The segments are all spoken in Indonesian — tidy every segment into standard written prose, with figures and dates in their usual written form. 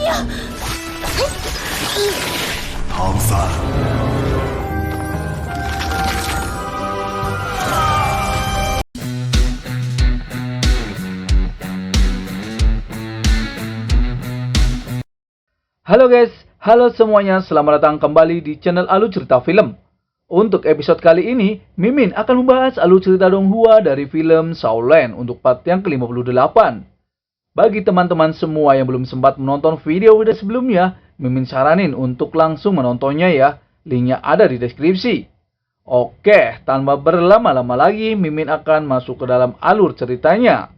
唐三，Halo guys, halo semuanya, selamat datang kembali di channel Alur Cerita Film. Untuk episode kali ini, Mimin akan membahas alur cerita Donghua dari film Shaolan untuk part yang ke-58. Bagi teman-teman semua yang belum sempat menonton video-video sebelumnya, Mimin saranin untuk langsung menontonnya ya, linknya ada di deskripsi. Oke, tanpa berlama-lama lagi, Mimin akan masuk ke dalam alur ceritanya.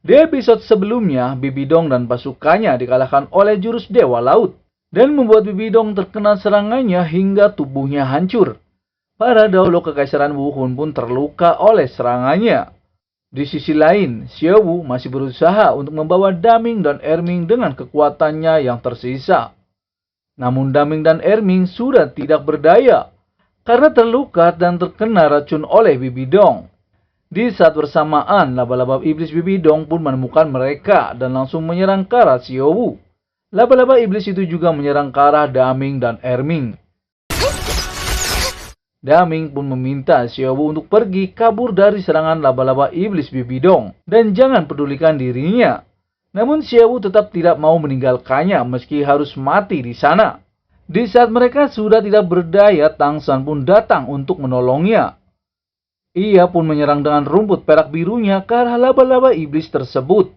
Di episode sebelumnya, Bibidong dan pasukannya dikalahkan oleh jurus Dewa Laut dan membuat Bibidong terkena serangannya hingga tubuhnya hancur. Para daulo kekaisaran Wuhun pun terluka oleh serangannya. Di sisi lain, Xiaowu masih berusaha untuk membawa Daming dan Erming dengan kekuatannya yang tersisa. Namun Daming dan Erming sudah tidak berdaya karena terluka dan terkena racun oleh Bibidong. Di saat bersamaan, laba-laba iblis Bibidong pun menemukan mereka dan langsung menyerang ke arah Xiaowu. Laba-laba iblis itu juga menyerang ke arah Daming dan Erming. Daming pun meminta Xiaowu untuk pergi kabur dari serangan laba-laba iblis Bibidong dan jangan pedulikan dirinya. Namun Xiaowu tetap tidak mau meninggalkannya meski harus mati di sana. Di saat mereka sudah tidak berdaya, Tang San pun datang untuk menolongnya. Ia pun menyerang dengan rumput perak birunya ke arah laba-laba iblis tersebut.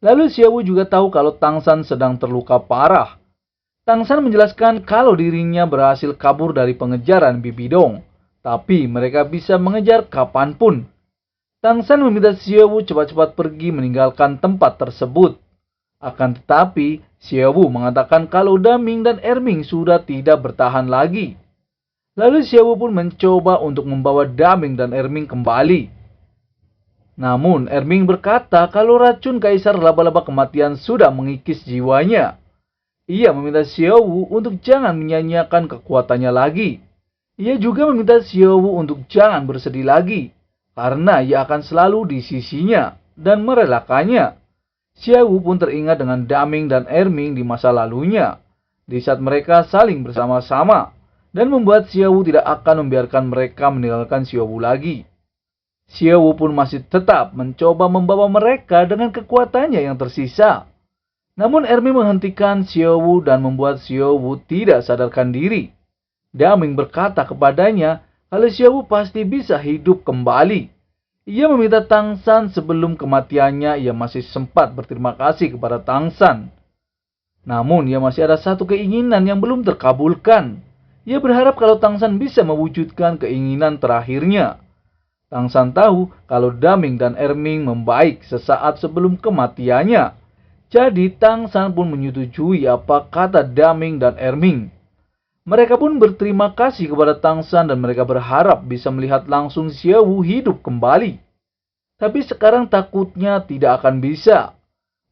Lalu Xiaowu juga tahu kalau Tang San sedang terluka parah. Tang San menjelaskan kalau dirinya berhasil kabur dari pengejaran Bibidong, tapi mereka bisa mengejar kapanpun. Tang San meminta Xiaowu cepat-cepat pergi meninggalkan tempat tersebut. Akan tetapi, Xiaowu mengatakan kalau Daming dan Erming sudah tidak bertahan lagi. Lalu Xiaowu pun mencoba untuk membawa Daming dan Erming kembali. Namun Erming berkata kalau racun kaisar laba-laba kematian sudah mengikis jiwanya. Ia meminta Xiaowu untuk jangan menyanyiakan kekuatannya lagi. Ia juga meminta Xiaowu untuk jangan bersedih lagi, karena ia akan selalu di sisinya dan merelakannya. Xiaowu pun teringat dengan Daming dan Erming di masa lalunya, di saat mereka saling bersama-sama, dan membuat Xiaowu tidak akan membiarkan mereka meninggalkan Xiaowu lagi. Xiaowu pun masih tetap mencoba membawa mereka dengan kekuatannya yang tersisa. Namun Erming menghentikan Xiaowu dan membuat Xiaowu tidak sadarkan diri. Daming berkata kepadanya kalau Xiaowu pasti bisa hidup kembali. Ia meminta Tang San sebelum kematiannya ia masih sempat berterima kasih kepada Tang San. Namun ia masih ada satu keinginan yang belum terkabulkan. Ia berharap kalau Tang San bisa mewujudkan keinginan terakhirnya. Tang San tahu kalau Daming dan Erming membaik sesaat sebelum kematiannya. Jadi Tang San pun menyetujui apa kata Daming dan Erming. Mereka pun berterima kasih kepada Tang San dan mereka berharap bisa melihat langsung Xiaowu hidup kembali. Tapi sekarang takutnya tidak akan bisa.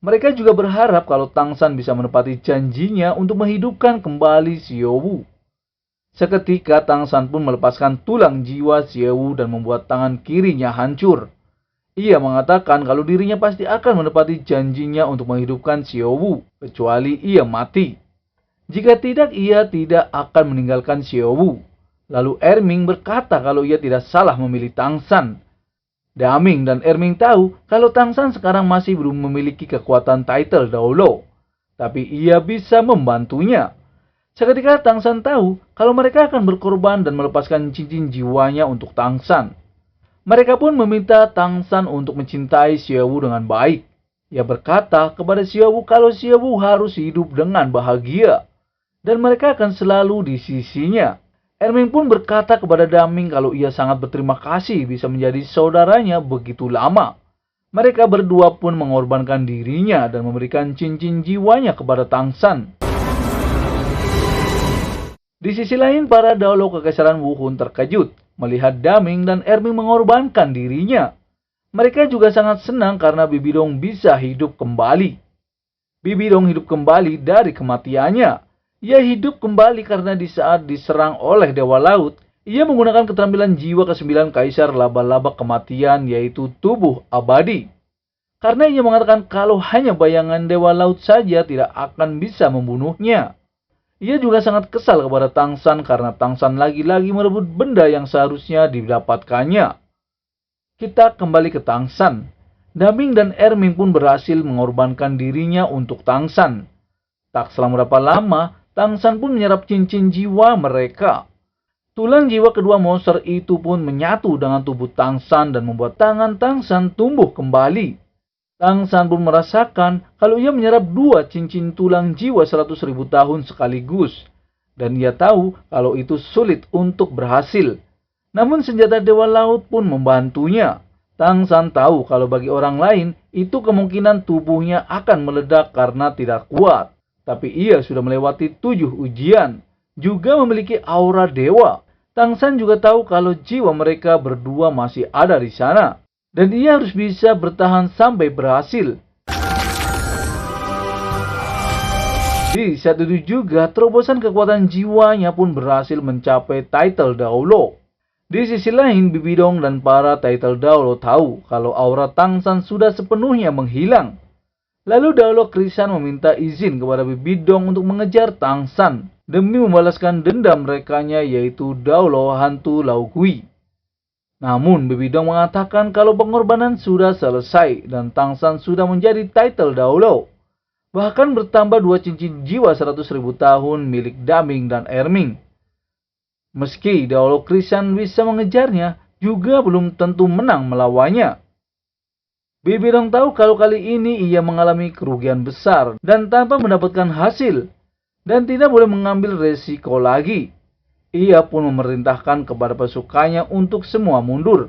Mereka juga berharap kalau Tang San bisa menepati janjinya untuk menghidupkan kembali Xiaowu. Seketika Tang San pun melepaskan tulang jiwa Xiaowu dan membuat tangan kirinya hancur. Ia mengatakan kalau dirinya pasti akan menepati janjinya untuk menghidupkan Xiaowu, kecuali ia mati. Jika tidak, ia tidak akan meninggalkan Xiaowu. Lalu Erming berkata kalau ia tidak salah memilih Tang San. Daming dan Erming tahu kalau Tang San sekarang masih belum memiliki kekuatan title Daulo, tapi ia bisa membantunya. Seketika Tang San tahu kalau mereka akan berkorban dan melepaskan cincin jiwanya untuk Tang San. Mereka pun meminta Tang San untuk mencintai Xiaowu dengan baik. Ia berkata kepada Xiaowu kalau Xiaowu harus hidup dengan bahagia dan mereka akan selalu di sisinya. Erming pun berkata kepada Daming kalau ia sangat berterima kasih bisa menjadi saudaranya begitu lama. Mereka berdua pun mengorbankan dirinya dan memberikan cincin jiwanya kepada Tang San. Di sisi lain, para daulo kekaisaran Wuhun terkejut melihat Daming dan Erming mengorbankan dirinya. Mereka juga sangat senang karena Bibidong bisa hidup kembali. Bibidong hidup kembali dari kematiannya. Ia hidup kembali karena di saat diserang oleh Dewa Laut, ia menggunakan keterampilan jiwa ke-9 Kaisar Laba-Laba Kematian, yaitu tubuh abadi. Karena ia mengatakan kalau hanya bayangan dewa laut saja tidak akan bisa membunuhnya. Ia juga sangat kesal kepada Tang San karena Tang San lagi-lagi merebut benda yang seharusnya didapatkannya. Kita kembali ke Tang San. Daming dan Erming pun berhasil mengorbankan dirinya untuk Tang San. Tak selang berapa lama, Tang San pun menyerap cincin jiwa mereka. Tulang jiwa kedua monster itu pun menyatu dengan tubuh Tang San dan membuat tangan Tang San tumbuh kembali. Tang San pun merasakan kalau ia menyerap dua cincin tulang jiwa 100.000 tahun sekaligus. Dan ia tahu kalau itu sulit untuk berhasil. Namun senjata Dewa Laut pun membantunya. Tang San tahu kalau bagi orang lain, itu kemungkinan tubuhnya akan meledak karena tidak kuat. Tapi ia sudah melewati 7 ujian. Juga memiliki aura dewa. Tang San juga tahu kalau jiwa mereka berdua masih ada di sana. Dan ia harus bisa bertahan sampai berhasil. Di saat itu juga, terobosan kekuatan jiwanya pun berhasil mencapai title Daulo. Di sisi lain, Bibidong dan para title Daulo tahu kalau aura Tang San sudah sepenuhnya menghilang. Lalu Daulo Krisan meminta izin kepada Bibidong untuk mengejar Tang San demi membalaskan dendam merekanya, yaitu Daulo Hantu Laut Kui. Namun Bibidong mengatakan kalau pengorbanan sudah selesai dan Tang San sudah menjadi title Daulo. Bahkan bertambah 2 cincin jiwa 100.000 tahun milik Daming dan Erming. Meski Daulo Krisan bisa mengejarnya, juga belum tentu menang melawannya. Bibidong tahu kalau kali ini ia mengalami kerugian besar dan tanpa mendapatkan hasil. Dan tidak boleh mengambil resiko lagi. Ia pun memerintahkan kepada pasukannya untuk semua mundur.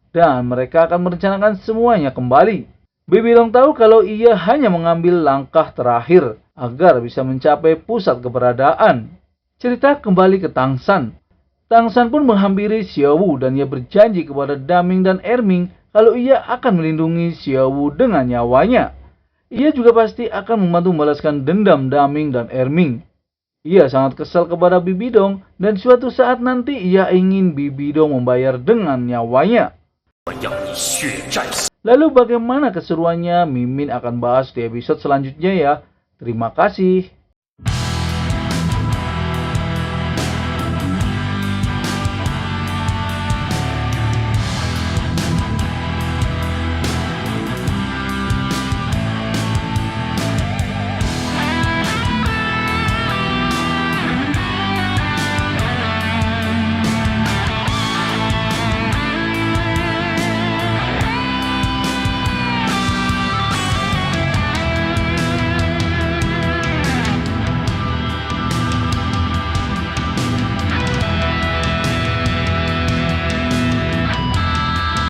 Dan mereka akan merencanakan semuanya kembali. Bibidong tahu kalau ia hanya mengambil langkah terakhir agar bisa mencapai pusat keberadaan. Cerita kembali ke Tang San. Tang San pun menghampiri Xiao Wu dan ia berjanji kepada Daming dan Erming kalau ia akan melindungi Xiao Wu dengan nyawanya. Ia juga pasti akan membantu membalaskan dendam Daming dan Erming. Ia sangat kesal kepada Bibidong dan suatu saat nanti ia ingin Bibidong membayar dengan nyawanya. Lalu bagaimana keseruannya, Mimin akan bahas di episode selanjutnya ya. Terima kasih.